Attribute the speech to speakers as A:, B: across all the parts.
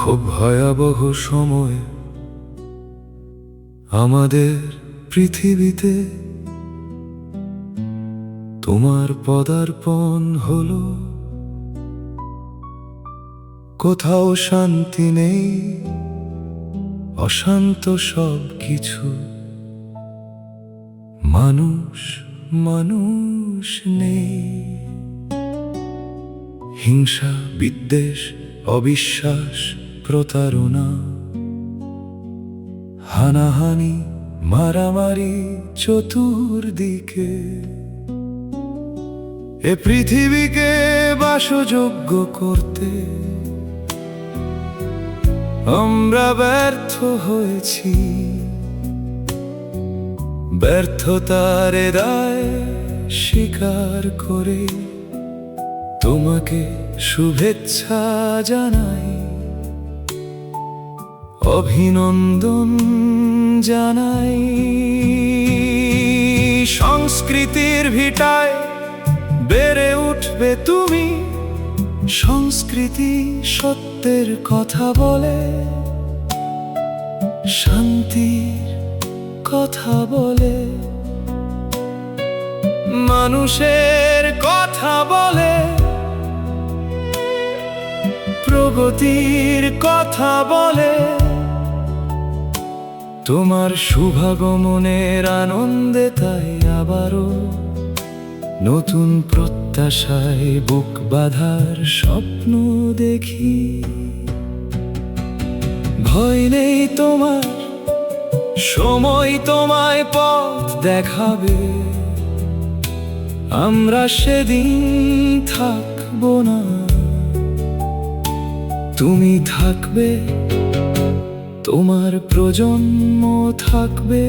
A: খুব ভয়াবহ সময় আমাদের পৃথিবীতে তোমার পদার্পণ হলো। কোথাও শান্তি নেই, অশান্ত সব কিছু। মানুষ মানুষ নেই। হিংসা, বিদ্বেষ, অবিশ্বাস, প্রতারণা, হানাহানি, মারামারি চতুর্দিকে। এ পৃথিবীকে বাসযোগ্য করতে আমরা ব্যর্থ হয়েছি। ব্যর্থতার দায় স্বীকার করে তোমাকে শুভেচ্ছা জানাই, অভিনন্দন জানাই। সংস্কৃতির ভিটায় বেড়ে উঠবে তুমি। সংস্কৃতি সত্যের কথা বলে, শান্তির কথা বলে, মানুষের কথা বলে, প্রগতির কথা বলে। তোমার শুভাগমনের আনন্দে তাই আবারও নতুন প্রত্যাশায় বুক বাঁধার স্বপ্ন দেখি। ভয় নেই তোমার, সময় তোমায় পথ দেখাবে। আমরা সেদিন থাকবো না, তুমি থাকবে, তোমার প্রজন্ম থাকবে।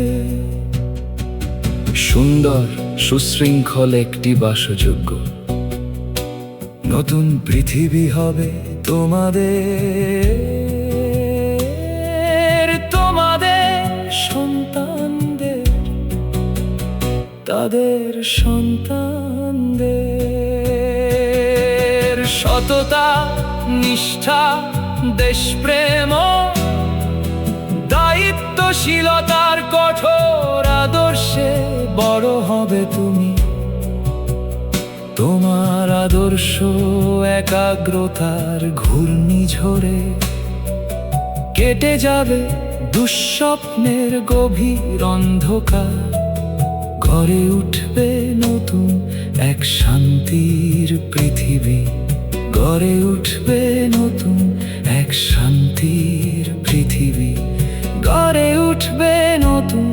A: সুন্দর সুশৃঙ্খল একটি বাসযোগ্য নতুন পৃথিবী হবে তোমাদের, তোমাদের সন্তানদের, তাদের সন্তানদের। সততা, নিষ্ঠা, দেশপ্রেম, দায়িত্বশীলতার কঠোর আদর্শে বড় হবে তুমি। তোমার আদর্শ একাগ্রতার ঘূর্ণিঝড়ে কেটে যাবে দুঃস্বপ্নের গভীর অন্ধকার। গড়ে উঠবে নতুন এক শান্তির পৃথিবী। গড়ে উঠবে নতুন এক শান্তির পৃথিবী। গড়ে উঠবে নতুন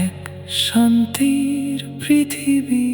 A: এক শান্তির পৃথিবী।